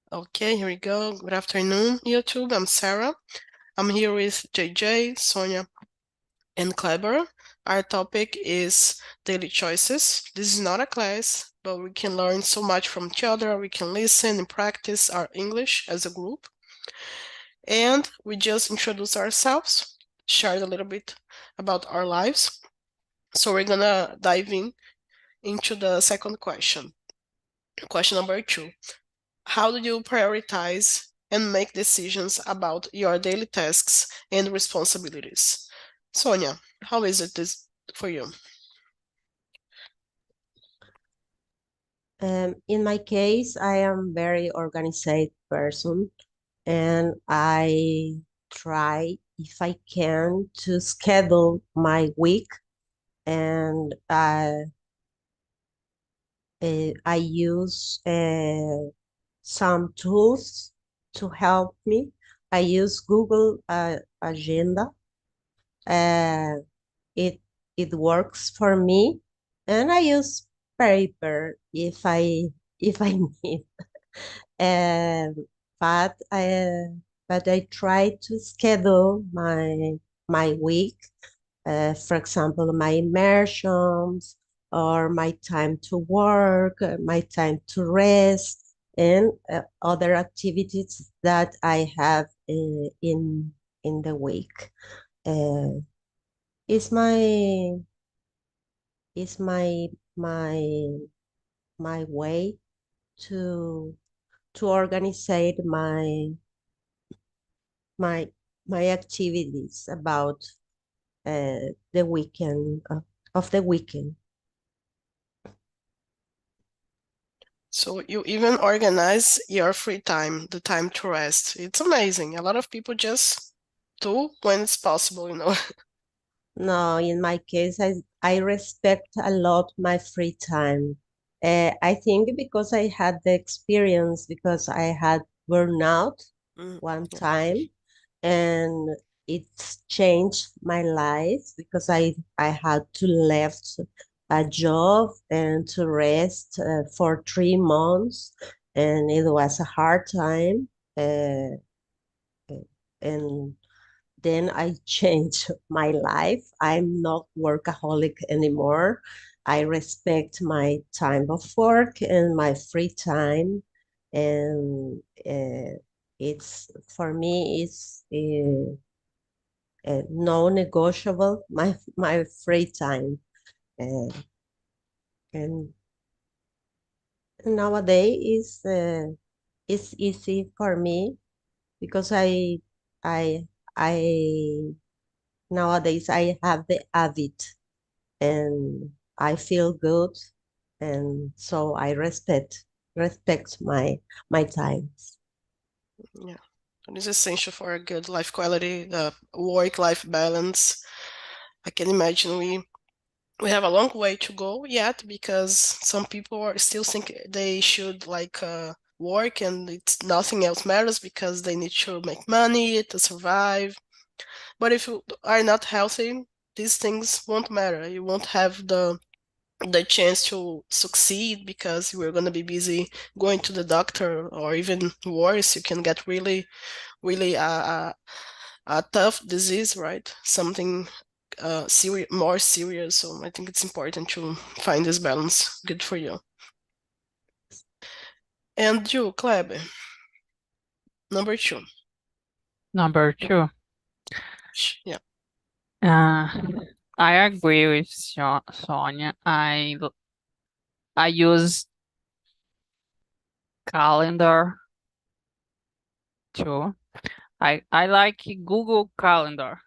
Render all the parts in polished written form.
Okay, here we go. Good afternoon, YouTube. I'm Sarah. I'm here with JJ, Sonia, and Kleber. Our topic is daily choices. This is not a class, but we can learn so much from each other. We can listen and practice our English as a group. And we just introduce ourselves, shared a little bit about our lives. So we're gonna dive into the second question. Question number 2. How do you prioritize and make decisions about your daily tasks and responsibilities? Sonia, how is it this for you? In my case, I am very organized person, and I try, if I can, to schedule my week, and I use some tools to help me. I use Google Agenda. Uh, it it works for me, and I use paper if I need. Um, but I try to schedule my week. For example, my immersions or my time to work, my time to rest, and other activities that I have in the week. Uh, is my is my way to organize my my activities about the weekend of the weekend. So you even organize your free time, the time to rest. It's amazing. A lot of people just do when it's possible. No, in my case, I respect a lot my free time. I think because I had the experience, because I had burnout Mm, one yeah. time, and it's changed my life because I had to left a job and to rest for 3 months, and it was a hard time. Uh, and then I changed my life. I'm not workaholic anymore. I respect my time of work and my free time, and it's for me it's non-negotiable. My free time, uh, and nowadays is easy for me because I I nowadays I have the habit, and I feel good, and so I respect my times. Yeah. It is essential for a good life quality, the work-life balance. I can imagine we have a long way to go yet because some people are still think they should work and it's nothing else matters because they need to make money to survive. But if you are not healthy, these things won't matter. You won't have the chance to succeed because you are going to be busy going to the doctor, or even worse, you can get really a tough disease, right? Something more serious. So I think it's important to find this balance. Good for you. And you, Kleber, number 2. Number two, Yeah. uh, I agree with Sonia. I use calendar too. I like Google Calendar.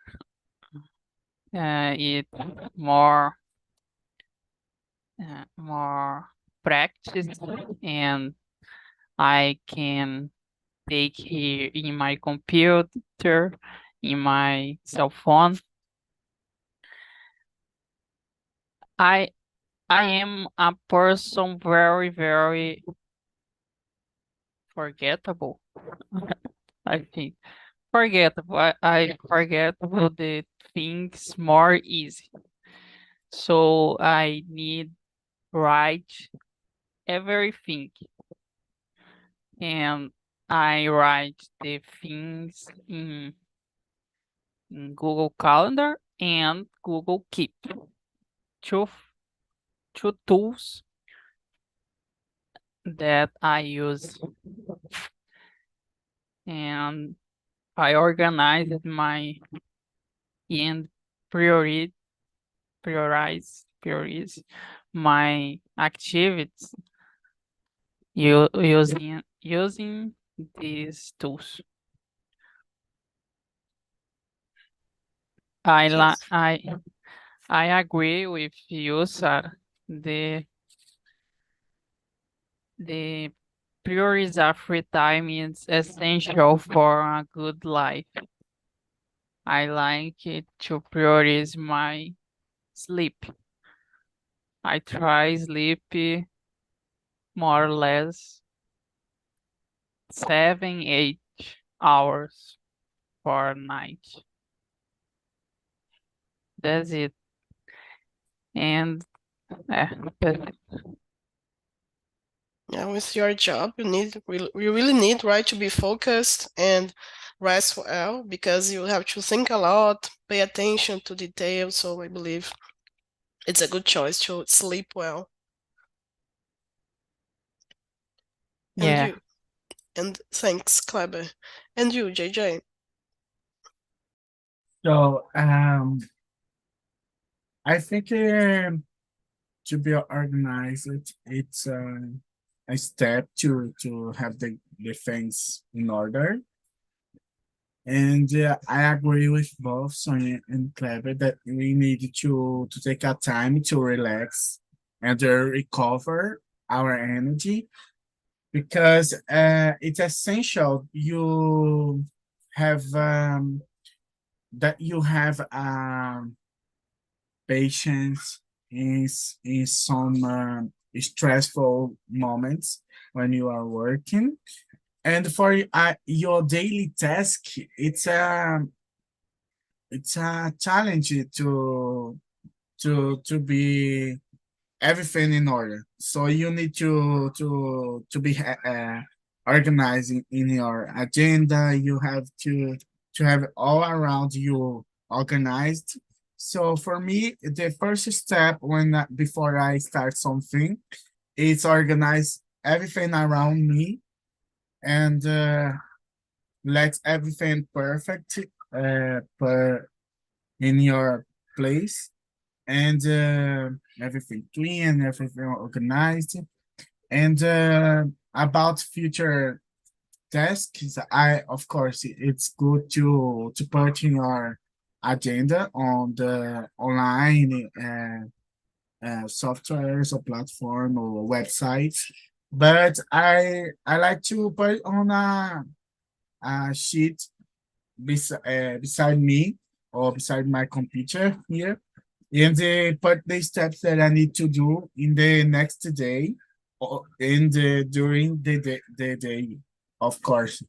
It's more more practice, and I can take here in my computer, in my cell phone. I I am a person very forgettable. I think forgettable. I forgettable the things more easy. So I need write everything, and I write the things in Google Calendar and Google Keep. Two, two tools that I use, and I organized my and prioritize my activities using these tools. Yes. I agree with you, sir. The prioritize free time is essential for a good life. I like it to prioritize my sleep. I try sleep more or less 7, 8 hours per night. That's it. And but Yeah, with your job, you really need, right, to be focused and rest well because you have to think a lot, pay attention to details. So I believe it's a good choice to sleep well. And yeah, you, and thanks, Kleber. And you, JJ. So I think to be organized, it's a step to have the things in order. And I agree with both Sonia and Clever that we need to take our time to relax and recover our energy because it's essential have you have patience in some stressful moments when you are working. And for your daily task, it's a challenge to be everything in order. So you need to be organized in your agenda. You have to have all around you organized. So for me, the first step before I start something is organize everything around me and let everything perfect in your place and everything clean, everything organized. And about future tasks, I of course it's good to put in your agenda on the online softwares or platform or websites. But I like to put on a sheet beside me or beside my computer here and put the steps that I need to do in the next day or during the day, of course.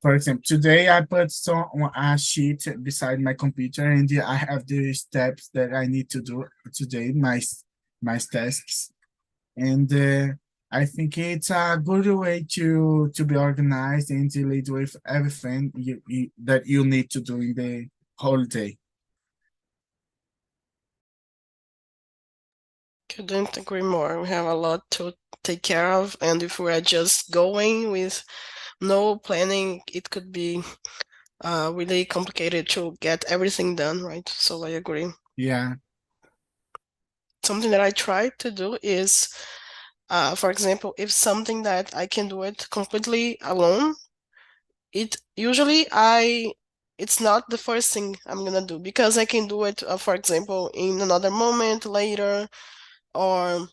For example, today I put some on a sheet beside my computer and I have the steps that I need to do today, my tasks. And I think it's a good way to be organized and to lead with everything that you need to do in the whole day. Couldn't agree more. We have a lot to take care of, and if we're just going with no planning, it could be really complicated to get everything done, right? So I agree. Yeah. Something that I try to do is, for example, if something that I can do it completely alone, it's not the first thing I'm gonna do because I can do it, for example, in another moment later or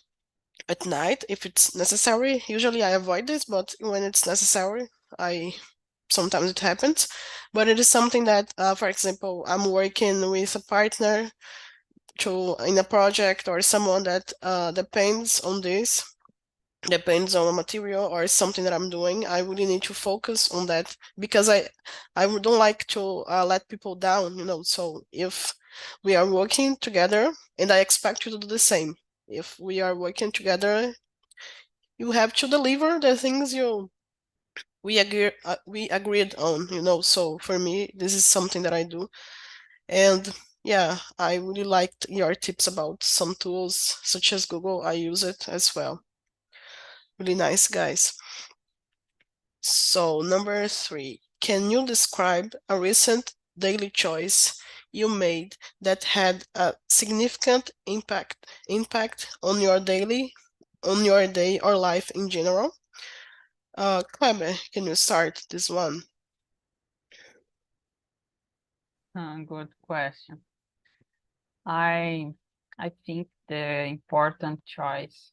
at night if it's necessary. Usually I avoid this, but when it's necessary, I sometimes it happens. But it is something that, for example, I'm working with a partner to in a project or someone that depends on this, depends on a material or something that I'm doing. I really need to focus on that because I don't like to let people down, you know. So if we are working together and I expect you to do the same, if we are working together, you have to deliver the things we agreed on, so for me this is something that I do. And yeah, I really liked your tips about some tools such as Google. I use it as well. Really nice, guys. So number 3, can you describe a recent daily choice you made that had a significant impact on your day or life in general? Kleber, can you start this one? Good question. I I think the important choice.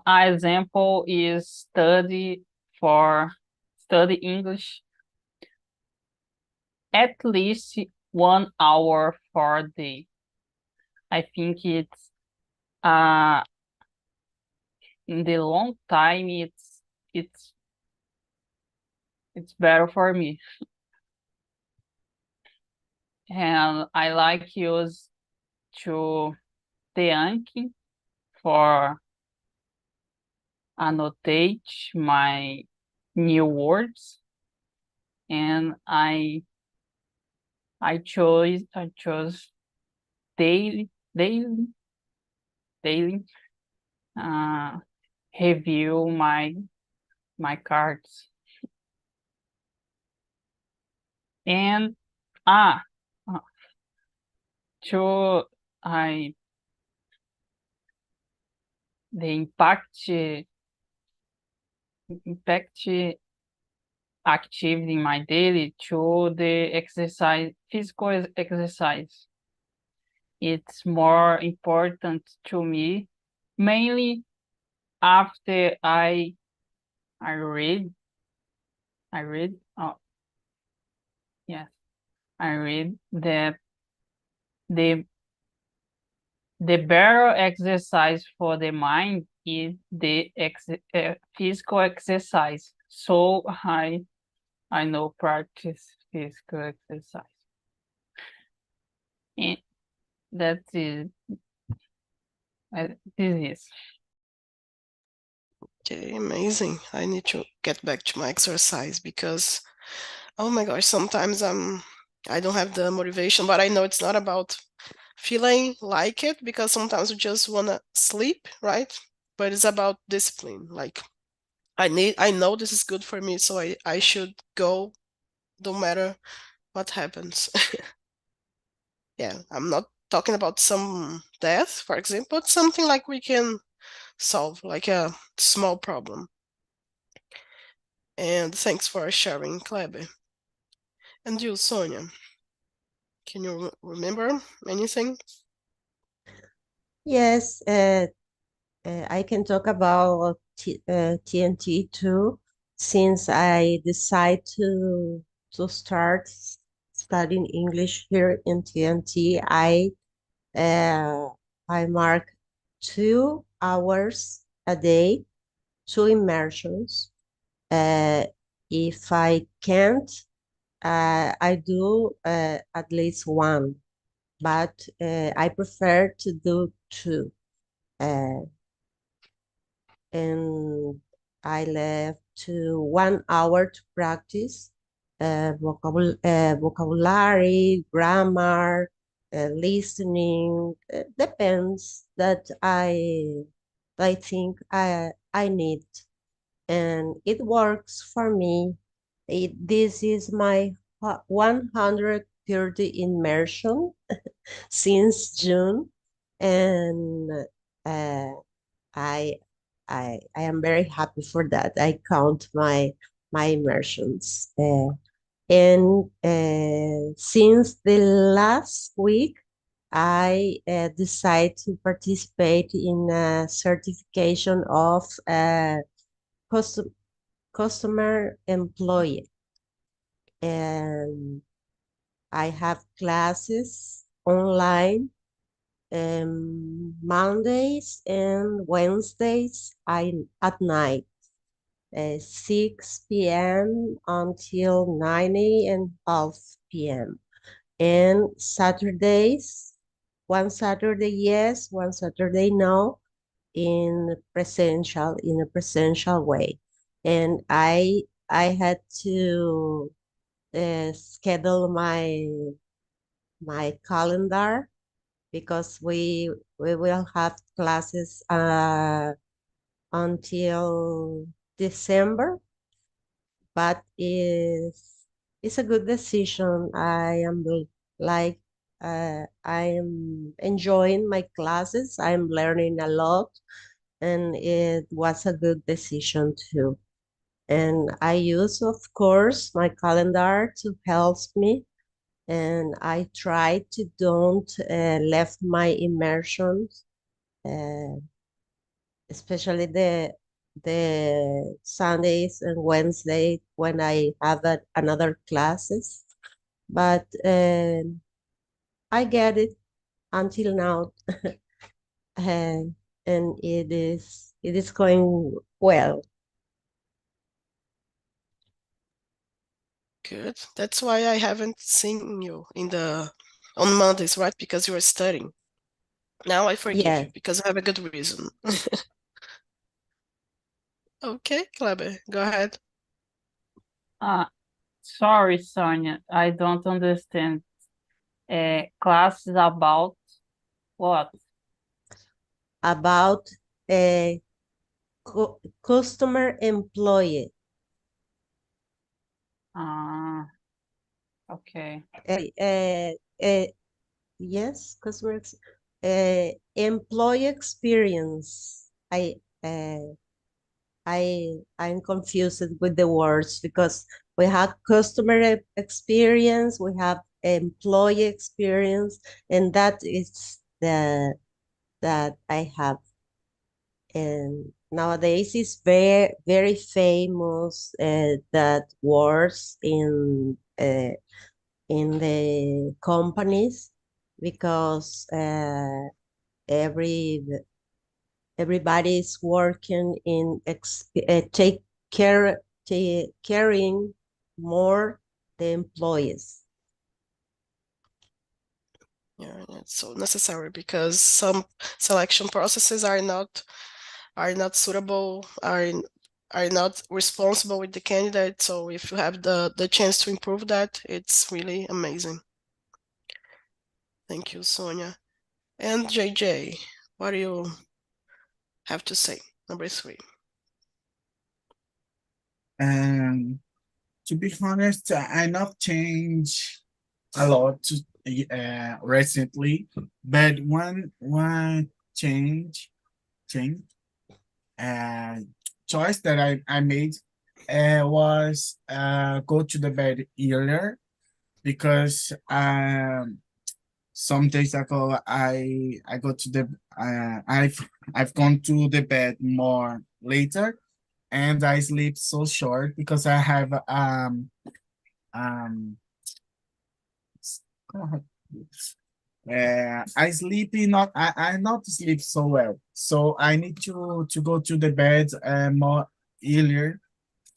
Example is study English at least 1 hour for day. I think it's in the long time it's better for me. And I like use to the Anki for annotate my new words, and I chose daily daily daily review my cards. And uh, to I the impact activity in my daily to the physical exercise. It's more important to me, mainly after I read. Oh, yes, I read that the the better exercise for the mind is the physical exercise. So I know practice physical exercise. And that is this is. Okay, amazing. I need to get back to my exercise because, oh my gosh, sometimes I don't have the motivation, but I know it's not about feeling like it because sometimes you just wanna sleep, right? But it's about discipline. Like I know this is good for me, so I should go no matter what happens. Yeah, I'm not talking about some death, for example, but something like we can solve, like a small problem. And thanks for sharing, Kleber. And you, Sonia, can you remember anything? Yes, I can talk about TNT too, since I decided to start studying English here in TNT. Uh, I mark 2 hours a day, two immersions. Uh, if I can't, I do at least one, but I prefer to do two. Uh, and I left to 1 hour to practice vocabulary, grammar, listening. Depends that I think I need, and it works for me. This is my 130 immersion since June, and uh, I I am very happy for that. I count my immersions, and since the last week, I decided to participate in a certification of custom, customer employee, and I have classes online Mondays and Wednesdays at night, 6 p.m. until 9 and half p.m. And Saturdays, one Saturday yes, one Saturday no. in a presential way, and I had to schedule my calendar because we will have classes until December, but it's a good decision. Like I am enjoying my classes. I'm learning a lot, and it was a good decision too. And I use, of course, my calendar to help me, and I try to don't left my immersions, uh, especially the Sundays and Wednesdays when I have another classes. But I get it until now, and it is going well. Good. That's why I haven't seen you on Mondays, right? Because you were studying. Now I forgive you Yes. because I have a good reason. Okay, Kleber, go ahead. Sorry, Sonia, I don't understand. Classes about what? About a customer employee. Okay. Uh, uh, yes, employee experience. I'm confused with the words because we have customer experience, we have employee experience, and that is the that I have. And nowadays it's very famous that words in the companies because every everybody is working in take care caring more the employees. Yeah, it's so necessary because some selection processes are not suitable, are not responsible with the candidate. So if you have the chance to improve that, it's really amazing. Thank you, Sonia. And JJ, what do you have to say? Number 3. And to be honest, I not changed a lot recently, but one change uh, choice that I made was go to the bed earlier because some days ago I go to the I've gone to the bed more later and I sleep so short because I have um I sleepy not I not sleep so well. So I need to go to the bed more earlier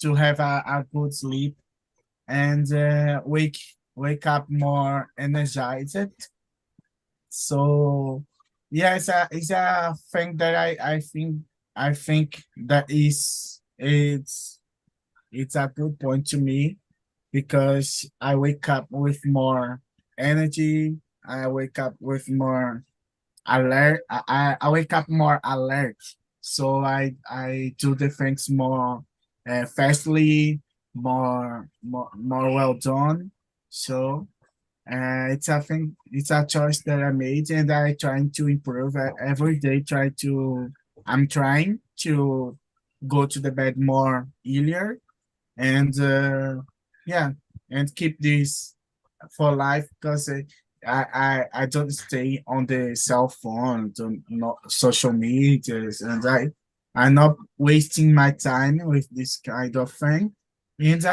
to have a good sleep and wake up more energized. So yeah, it's a thing that I think that it's a good point to me because I wake up with more energy. I wake up with more alert. I wake up more alert. So I do the things more fastly, more well done. So it's a choice that I made and I trying to improve every day. I'm trying to go to the bed more earlier and yeah, and keep this for life because I don't stay on the cell phone, don't not social medias, and I'm not wasting my time with this kind of thing, and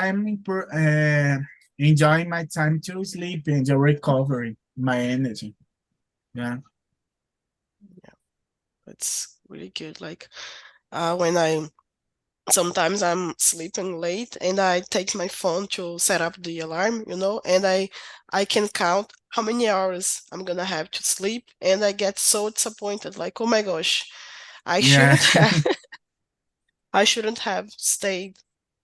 enjoying my time to sleep and recovery my energy. Yeah. It's really good. Like when sometimes I'm sleeping late and I take my phone to set up the alarm, and I can count how many hours I'm gonna have to sleep, and I get so disappointed, like, oh my gosh, I Yeah. shouldn't have I shouldn't have stayed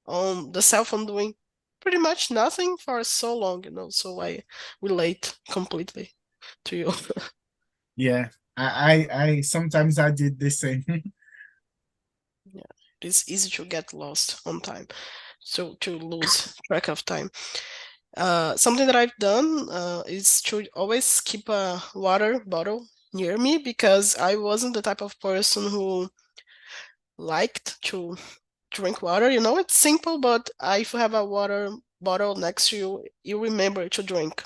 on the cell phone doing pretty much nothing for so long, so I relate completely to you. Yeah. I sometimes I did the same. Yeah, it's easy to get lost on time, so to lose track of time. Something that I've done is to always keep a water bottle near me because I wasn't the type of person who liked to drink water. It's simple, but if you have a water bottle next to you, you remember to drink.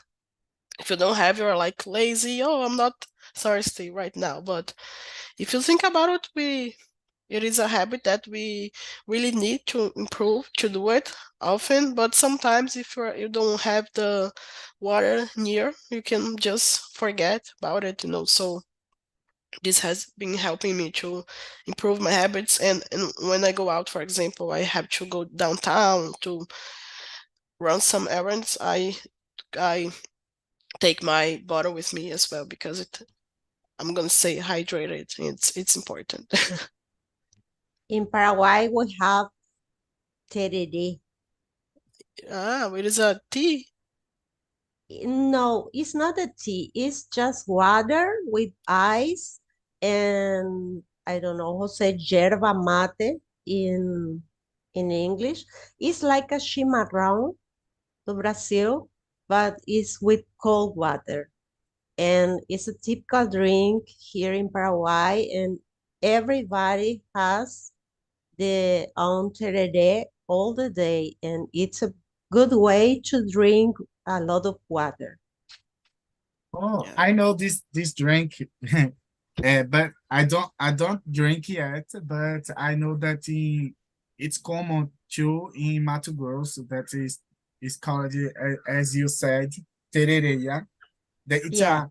If you don't have, you're like lazy. Oh, I'm not thirsty right now. But if you think about it is a habit that we really need to improve to do it often. But sometimes if you don't have the water near, you can just forget about it. So this has been helping me to improve my habits, and when I go out, for example, I have to go downtown to run some errands. I take my bottle with me as well because I'm gonna stay hydrated. It's important. In Paraguay, we have tereré. It is a tea. No, it's not a tea. It's just water with ice and I don't know how to say yerba mate in English. It's like a chimarrão do Brazil, but it's with cold water. And it's a typical drink here in Paraguay, and everybody has the own tereré all the day, and it's a good way to drink a lot of water. Oh, Yeah. I know this drink, but I don't drink yet. But I know that it's common too in Mato Grosso. That is called as you said, tereré. Yeah, that Yeah,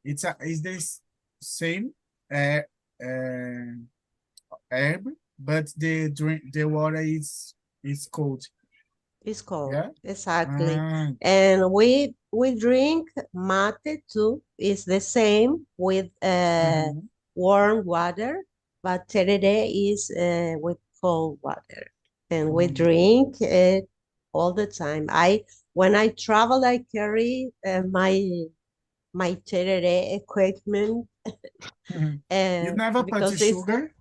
it's a is this same uh, uh, herb, but the water is cold. it's cold. Yeah. Exactly. Ah. And we drink mate too. It's the same with Mhm. warm water, but tereré is with cold water. And we Mm. drink it all the time. I when I travel, I carry my tereré equipment Mhm. You never put because it's sugar?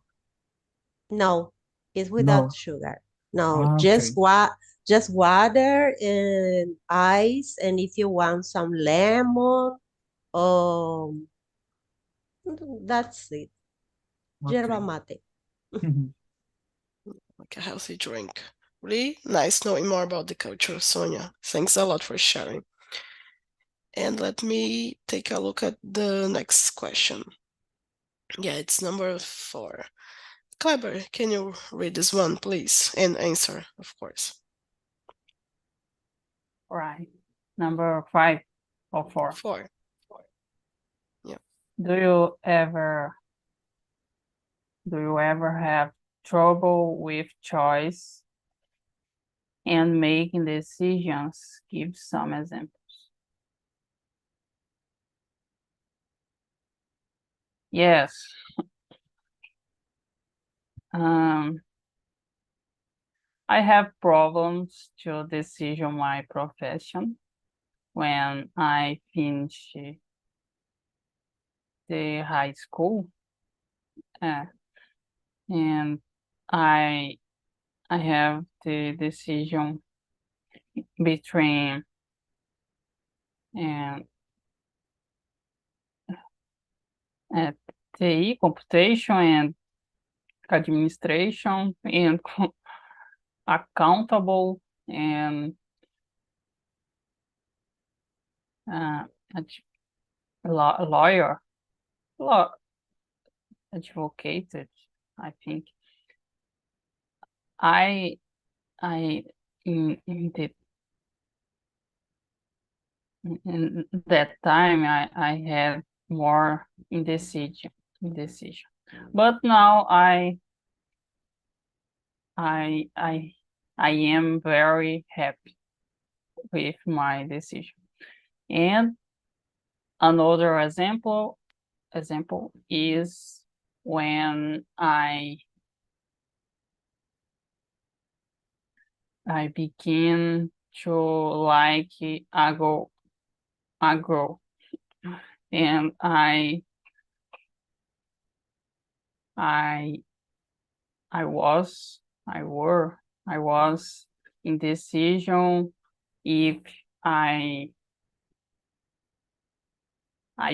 no, it's without No. sugar. No, Ah, okay. just water and ice, and if you want some lemon, um, that's it. Yerba Okay. mate. Mhm. Like a healthy drink. Really nice knowing more about the culture, Sonia. Thanks a lot for sharing. And let me take a look at the next question. Yeah, it's number 4. Kleber, can you read this one, please? And answer, of course. Right. Number 5 or 4. 4. Yeah. Do you ever have trouble with choice and making decisions? Give some examples. Yes. Um, I have problems to decision my profession when I finish the high school, and I have the decision between and uh, TI, computation, and administration, and accountable, and uh, lawyer, law, advocated, I think. I I in that time I had more indecision. But now I I I am very happy with my decision. And another example is when I begin to like agro, and I I was in decision if I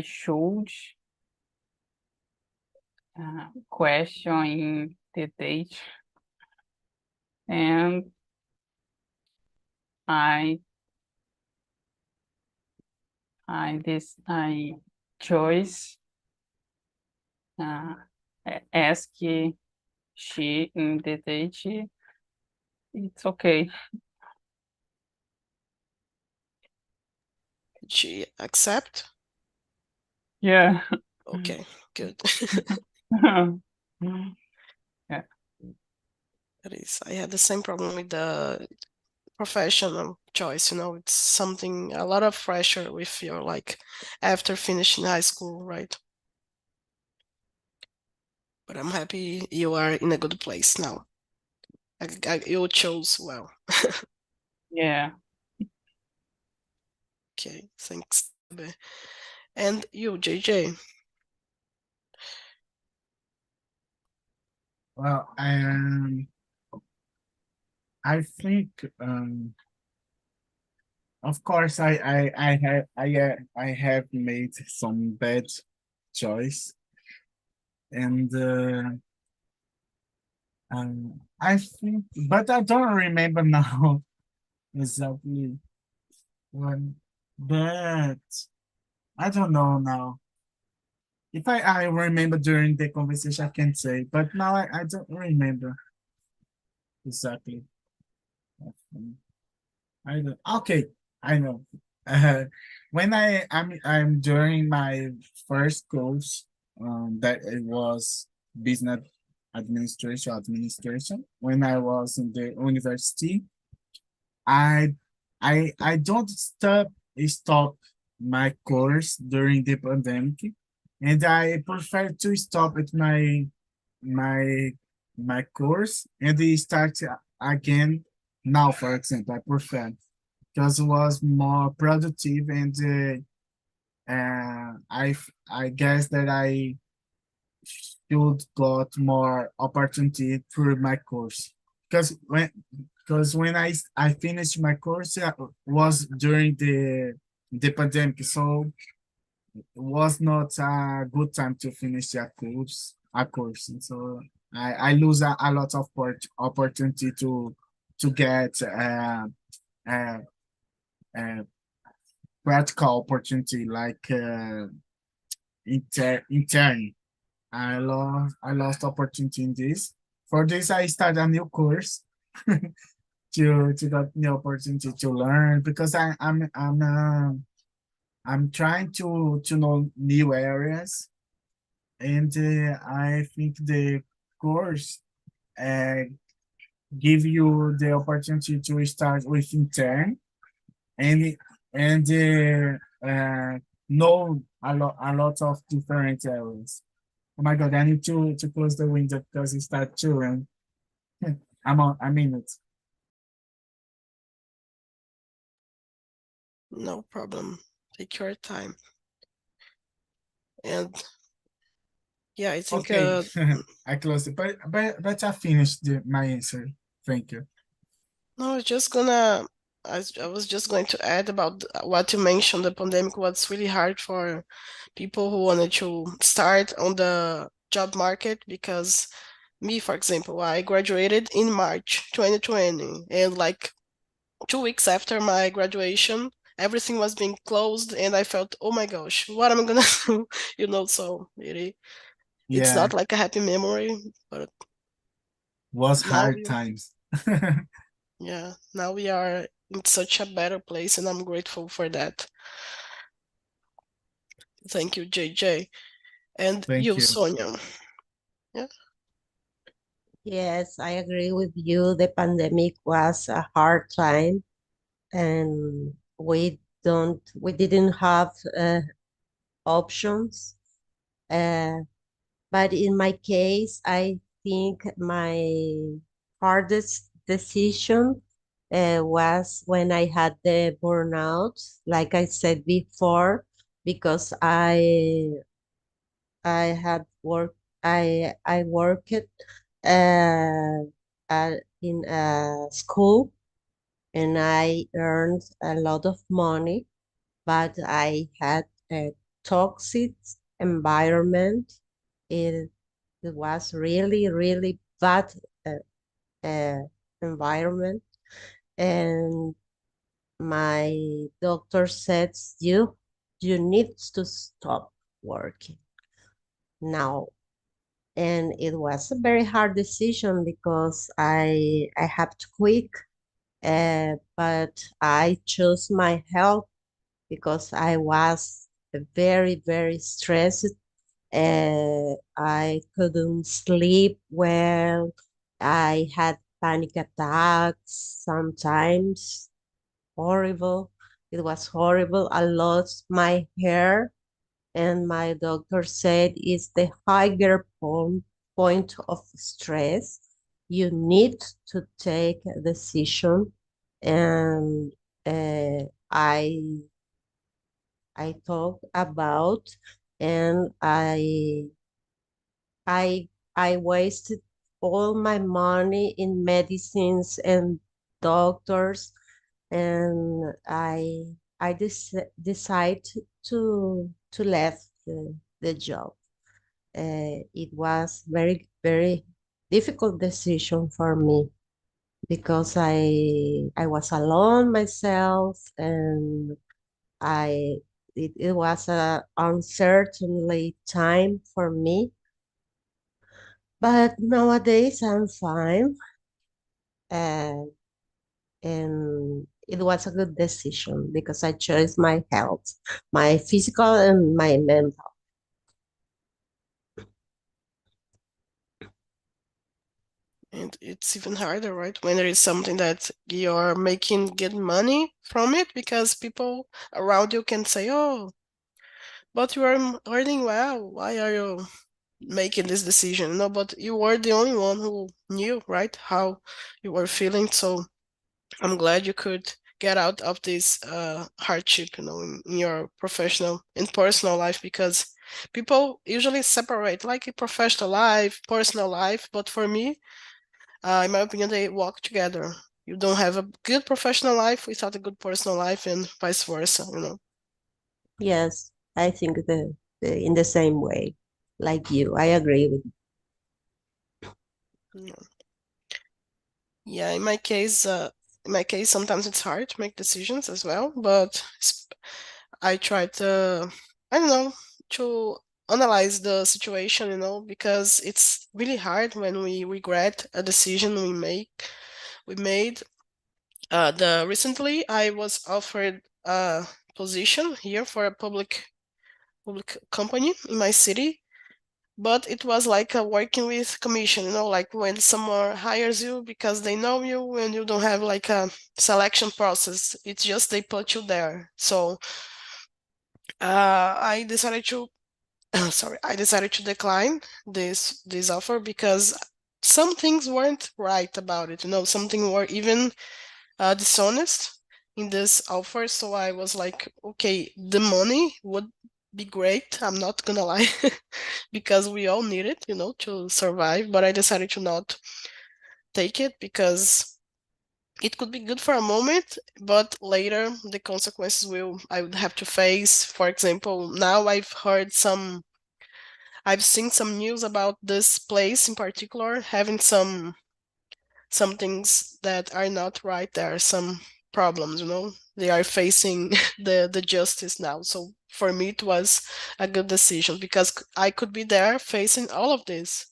should question the date, and I choose ask she in the date. It's okay. Did she accept? Yeah. Okay, good. Yeah. That is, I had the same problem with the professional choice, it's something, a lot of pressure with your, like, after finishing high school, right? But I'm happy you are in a good place now. You chose well. Yeah. Okay, thanks. And you, JJ? Well, I think of course I have made some bad choice, and I think, but I don't remember now exactly when. But I don't know now. If I remember during the conversation, I can say, but now I don't remember exactly. I don't, okay, I know. Uh, when I'm during my first course, that it was business administration. When I was in the university, I I don't stop my course during the pandemic, and I prefer to stop at my my course and start again now. For example, I prefer because it was more productive, and I guess that I should got more opportunity through my course, because when I finished my course, was during the pandemic, so it was not a good time to finish a course, and so I lose a lot of opportunity to get uh, uh, practical opportunity, like intern. I lost opportunity in this. For this, I start a new course to get new opportunity to learn, because I'm trying to know new areas, and I think the course uh, give you the opportunity to start with intern, and know a lot of different areas. Oh my God, I need to close the window because it starts chilling. I'm in it. No problem. Take your time. And yeah, I think Okay, I closed it, but I finished my answer. Thank you. no, I was just going to add about what you mentioned. The pandemic was really hard for people who wanted to start on the job market, because me, for example, I graduated in March 2020, and like 2 weeks after my graduation, everything was being closed, and I felt, oh my gosh, what am I gonna do? So really, it's Yeah, not like a happy memory, but was now hard we, times. yeah, now we are in such a better place, and I'm grateful for that. Thank you, JJ. And Thank you, you. Sonia. Yeah, Yes, I agree with you. The pandemic was a hard time, and we didn't have options. Uh, But in my case, I think my hardest decision was when I had the burnout, like I said before, because I had work I worked uh, in a school and I earned a lot of money, but I had a toxic environment. It, it was really, really bad uh, uh, environment. And my doctor said, you need to stop working now. And it was a very hard decision because I have to quit, but I chose my health because I was very, very stressed. I couldn't sleep well. I had panic attacks sometimes. Horrible. It was horrible. I lost my hair, and my doctor said it's the higher point of stress. You need to take a decision, and uh, I I talked about, and I I wasted all my money in medicines and doctors, and I decided to left the job. It was very difficult decision for me because I was alone myself, and I it was a uncertainly time for me. But nowadays I'm fine, and it was a good decision because I chose my health, my physical and my mental. And it's even harder, right? When there is something that you're making good money from it, because people around you can say, "Oh, but you are earning well. Why are you making this decision?" No, but you were the only one who knew, right, how you were feeling. So I'm glad you could get out of this hardship, in your professional and personal life, because people usually separate like a professional life, personal life. But for me, in my opinion, they walk together. You don't have a good professional life without a good personal life, and vice versa. Yes, I think in the same way, like you. I agree with you. Yeah, yeah. In my case, sometimes it's hard to make decisions as well, but I try to, I don't know, to analyze the situation, because it's really hard when we regret a decision we made. The recently I was offered a position here for a public company in my city, but it was like a working with commission, like when someone hires you because they know you and you don't have like a selection process. It's just they put you there. So I decided to sorry, I decided to decline this offer because some things weren't right about it. Something were even dishonest in this offer. So I was like, okay, the money would be great. I'm not gonna lie, because we all need it, to survive. But I decided to not take it because it could be good for a moment, but later the consequences I would have to face. For example, now I've seen some news about this place in particular having some things that are not right. There are some problems, they are facing the justice now. So for me it was a good decision because I could be there facing all of this,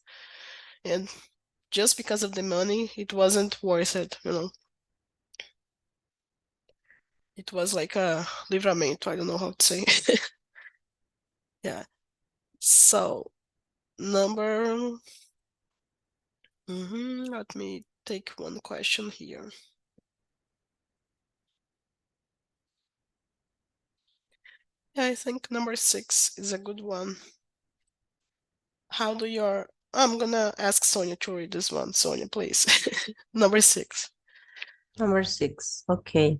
and just because of the money it wasn't worth it. It was like a livramento, I don't know how to say. Yeah. So number let me take one question here. Yeah, I think number 6 is a good one. How do your I'm gonna ask Sonia to read this one. Sonia, please. Number 6. Number 6. Okay.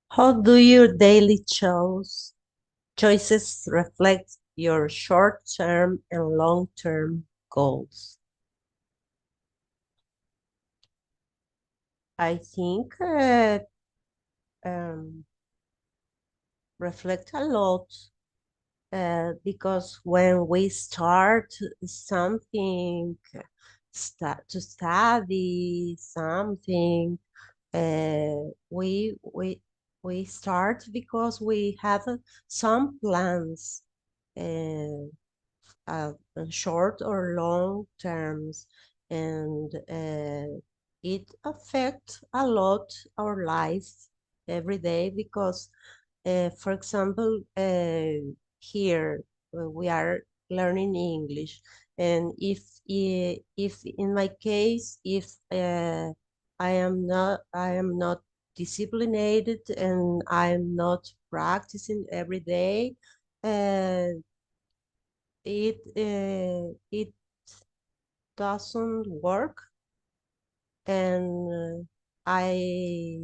How do your daily choices reflect your short-term and long-term goals? I think reflect a lot because when we start something, start to study something, we start because we have some plans, uh, short or long terms, and it affects a lot our life every day because, for example, here we are learning English, and if in my case, if I am not disciplined and I'm not practicing every day, uh, it doesn't work, and I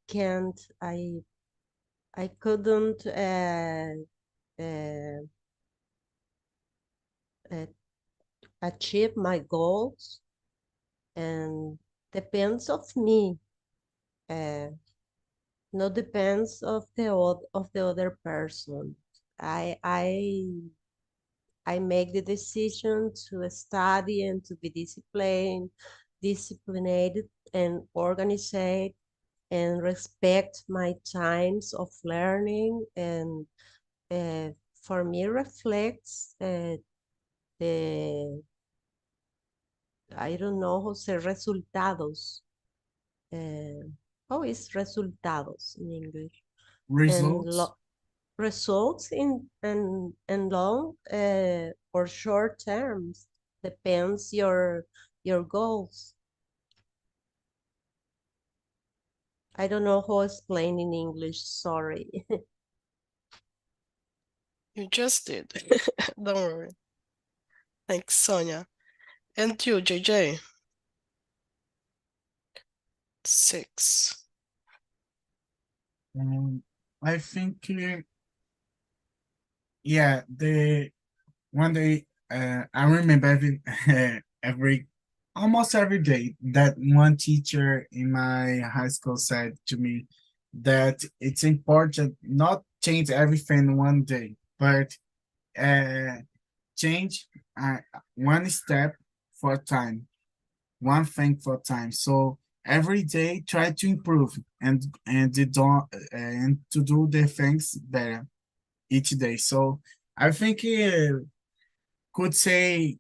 can't I couldn't uh, uh, achieve my goals, and depends of me, uh, not depends of the other person. I make the decision to study and to be disciplined and organized, and respect my times of learning, and for me reflects the, I don't know how to say resultados. How is resultados in English? And Results. results in long or short terms, depends your goals. I don't know how to explain in English, sorry. You just did. Don't worry. Thanks, Sonia. And you, JJ? 6. I think, yeah, the one day, I remember every almost every day that one teacher in my high school said to me that it's important not change everything one day, but uh, change one step for time, one thing for time. So every day try to improve and to don't and to do the things better each day. So I think could say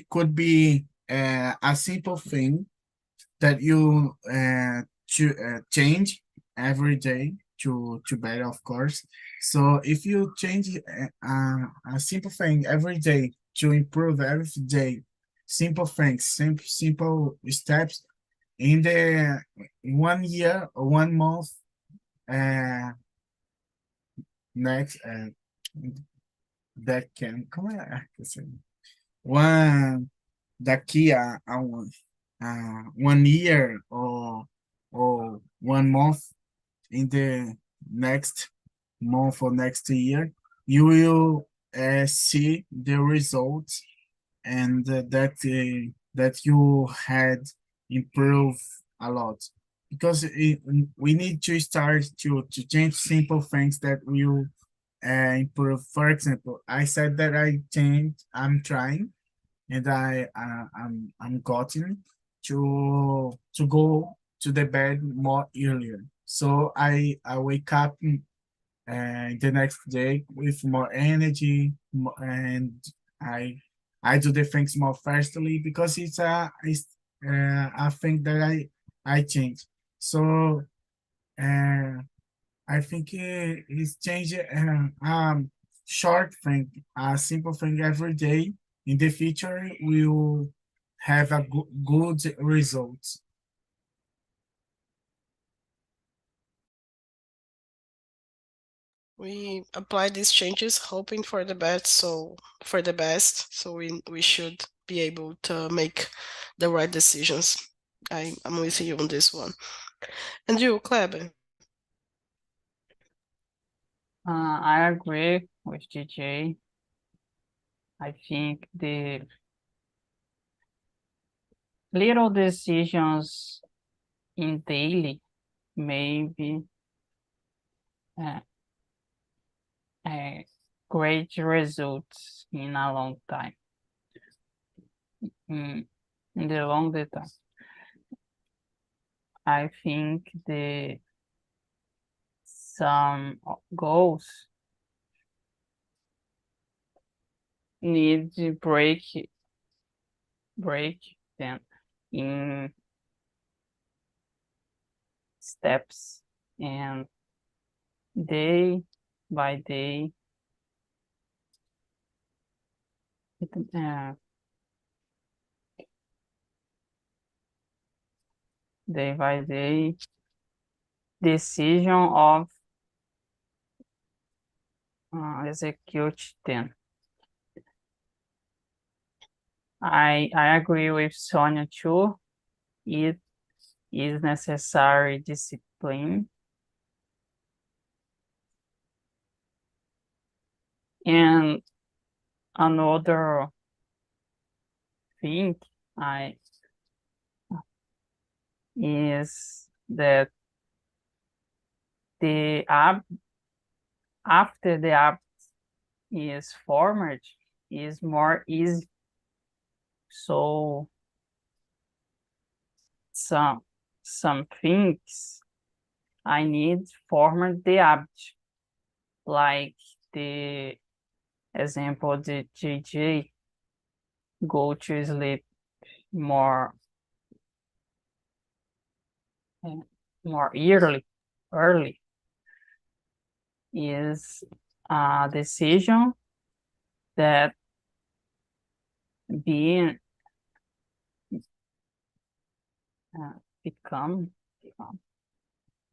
could be a simple thing that you change every day to better, of course. So if you change a simple thing every day to improve every day, simple things, simple steps in the 1 year or 1 month, uh, next that can como é que assim, one daqui a 1 year or 1 month in the next month or next year, you will see the results, and that you had improved a lot, because we need to start to change simple things that will improve. For example, I said that I'm trying, and I'm gotten to go to the bed more earlier. So I wake up the next day with more energy, and I I do the things more fastly because it's a thing that I change. So uh, I think it's change short thing, a simple thing every day. In the future, we will have a good results. we apply these changes hoping for the best, so we should be able to make the right decisions. I'm with you on this one. And you, Kleber? I agree with DJ. I think the little decisions in daily maybe uh, great results in a long time. In the longer time, I think some goals need to break them in steps, and day by day day by day decision of execute them. I agree with Sonia too. It is necessary discipline. And another thing is that the app after the app is formed is more easy. So some things I need formed the app, like the example the JJ go to sleep more early is a decision that being become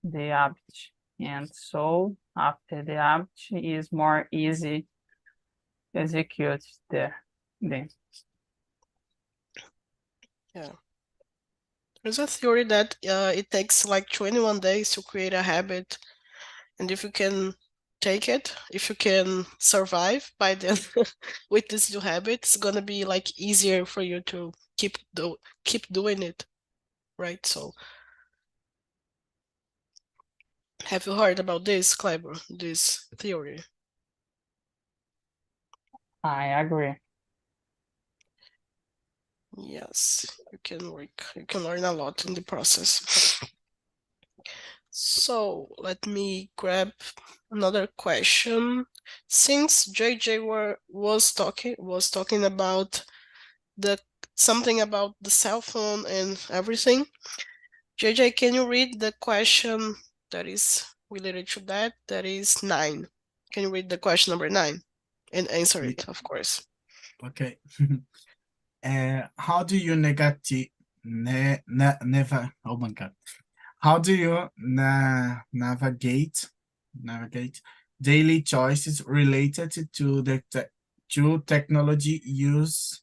the habit, and so after the habit is more easy execute the Yeah. There's a theory that it takes like 21 days to create a habit, and if you can take it, if you can survive by then with this new habit, it's gonna be like easier for you to keep doing it, right? So, have you heard about this, Kleber? This theory? I agree. Yes, you can learn a lot in the process. So let me grab another question. Since JJ was talking about something about the cell phone and everything, JJ, can you read the question that is related to that? That is 9. Can you read the question number 9 and answer it, of course? Okay. How do you never, oh my God. How do you navigate daily choices related to to technology use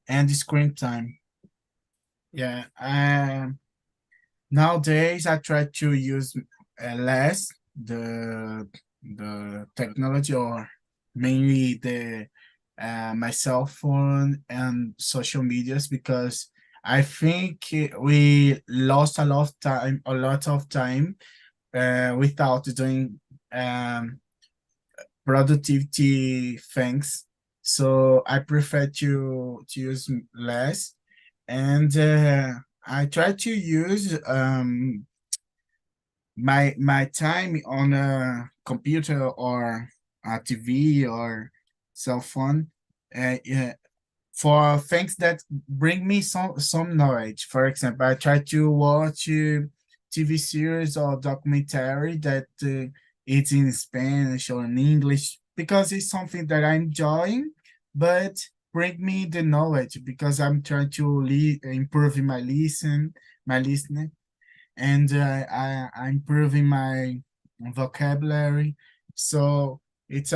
and screen time? Yeah, nowadays I try to use less the technology, or mainly the my cell phone and social medias, because I think we lost a lot of time without doing um, productivity things. So I prefer to use less, and I try to use my time on a computer or a TV or cell phone, yeah, for things that bring me some knowledge. For example, I try to watch TV series or documentary that it's in Spanish or in English, because it's something that I'm enjoying, but bring me the knowledge, because I'm trying to improve my listening, and I'm improving my vocabulary. So it's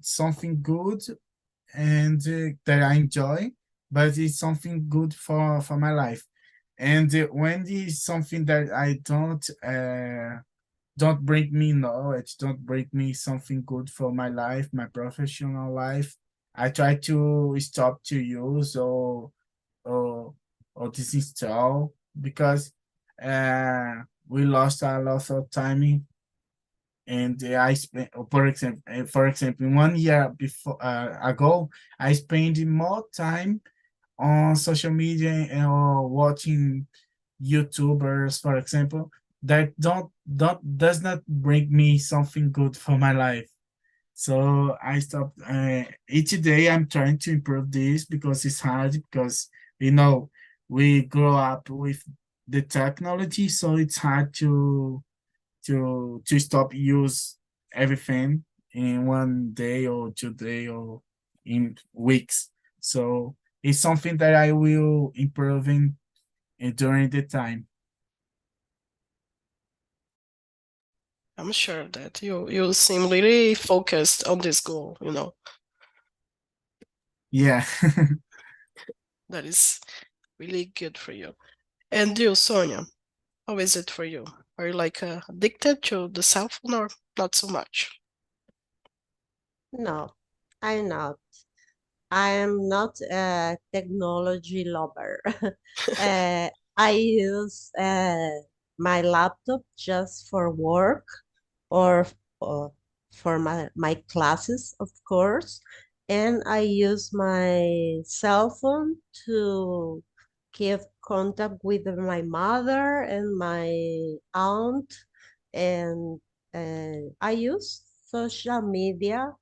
something good and that I enjoy, but it's something good for my life. And when it's something that I don't bring me knowledge, don't bring me something good for my life, my professional life, I try to stop to use or or disinstall because we lost a lot of time and I spent, for example, 1 year before ago, I spent more time on social media or watching YouTubers, for example, that don't does not bring me something good for my life. So I stopped. Each day I'm trying to improve this because it's hard because you know we grow up with the technology, so it's hard to stop use everything in 1 day or 2 day or in weeks. So it's something that I will improving during the time. I'm sure that you seem really focused on this goal, you know. Yeah. That is really good for you. And you, Sonia, how is it for you? Are you like addicted to the cell phone or not so much? No, I'm not. I am not a technology lover. I use my laptop just for work or, or for my classes, of course. And I use my cell phone to keep contact with my mother and my aunt. And I use social media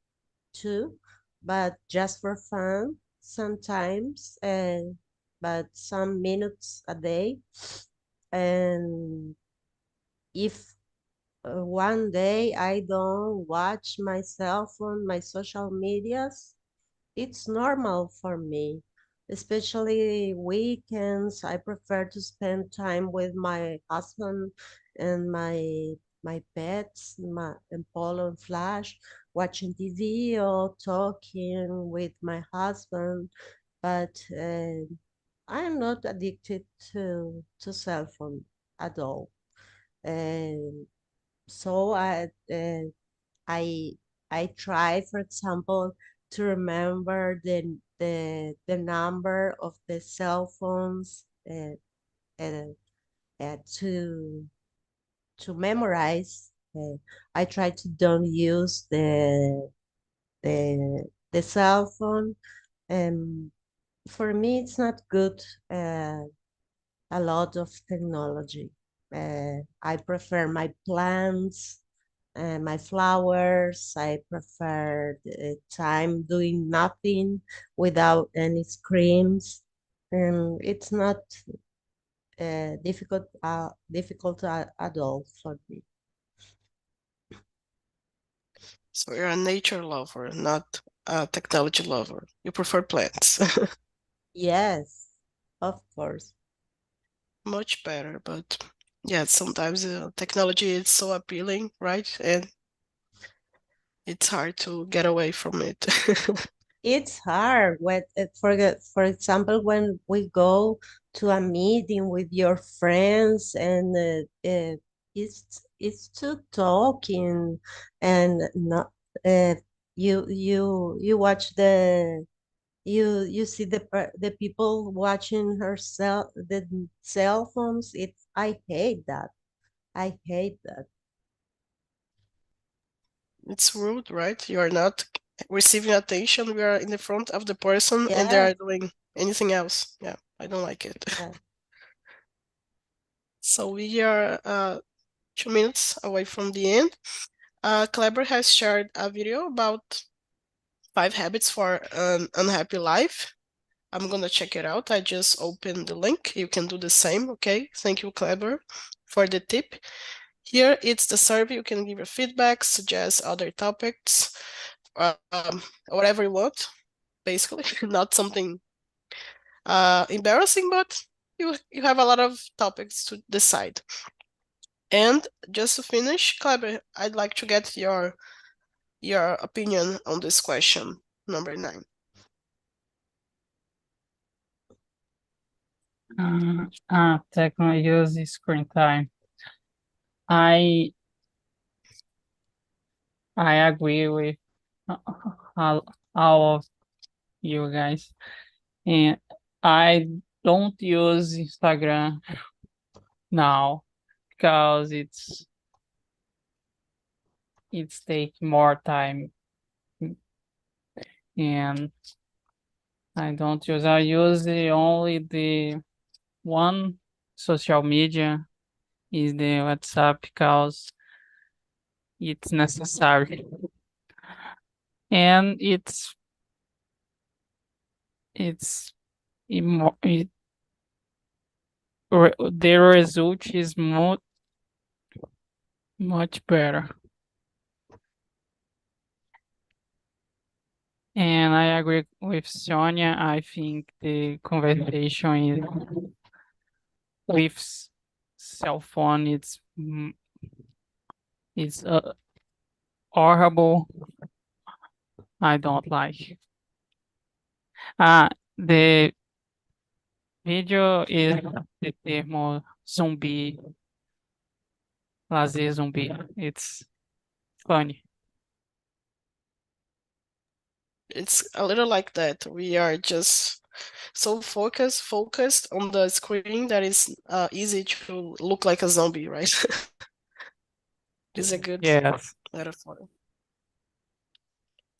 too, but just for fun sometimes, but some minutes a day. And if one day I don't watch my cell phone, my social medias, it's normal for me. Especially weekends, I prefer to spend time with my husband and my pets, and Polo and Flash, watching TV or talking with my husband. But I'm not addicted to cell phone at all. And so I I try, for example, to remember the number of the cell phones uh, to memorize. I try to don't use the the cell phone. And for me, it's not good. A lot of technology. I prefer my plants my flowers. I prefer the time doing nothing without any screens. And it's not difficult at all for me. So you're a nature lover, not a technology lover. You prefer plants. Yes, of course. Much better, but yeah, sometimes technology is so appealing, right? And it's hard to get away from it. It's hard when, for example, when we go to a meeting with your friends and it's to talking and not uh, you watch you see the people watching the cell phones. It's I hate that. I hate that. It's rude, right? You are not receiving attention. We are in the front of the person and they Yes, are doing anything else. Yeah, I don't like it. yes. So we are 2 minutes away from the end. Kleber has shared a video about 5 habits for an unhappy life. I'm gonna check it out. I just opened the link. You can do the same, okay? Thank you, Kleber, for the tip. Here it's the survey. You can give your feedback, suggest other topics, whatever you want, basically. Not something embarrassing, but you have a lot of topics to decide. And just to finish, Kleber, I'd like to get your your opinion on this question, number 9. Technology use screen time. I agree with all of you guys, and I don't use Instagram now because it's take more time, and I don't use. I use only the one social media is the WhatsApp because it's necessary, and it's the result is much better. And I agree with Sonia. I think the conversation is with cell phone it's horrible. I don't like. The video is the termo zumbi, lazer zumbi. It's funny. It's a little like that. We are just so focused on the screen that is easy to look like a zombie, right? It's a good Yes. metaphor.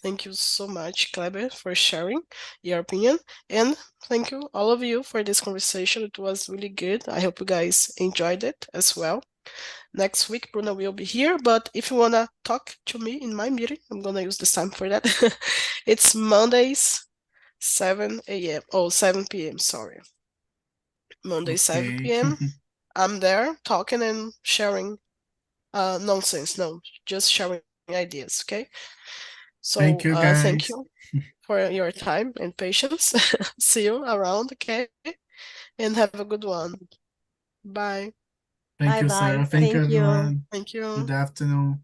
Thank you so much, Kleber, for sharing your opinion. And thank you, all of you, for this conversation. It was really good. I hope you guys enjoyed it as well. Next week, Bruna will be here. But if you want to talk to me in my meeting, I'm going to use this time for that. It's Mondays, 7 a.m. Oh, 7 p.m. Sorry. Monday, 7 Okay. p.m. I'm there talking and sharing nonsense. No, just sharing ideas. Okay. So Thank you, thank guys. you for your time and patience. See you around, okay? And have a good one. Bye. Thank Bye you, bye. Sarah. Thank you, Thank you. everyone. Thank you. Good afternoon.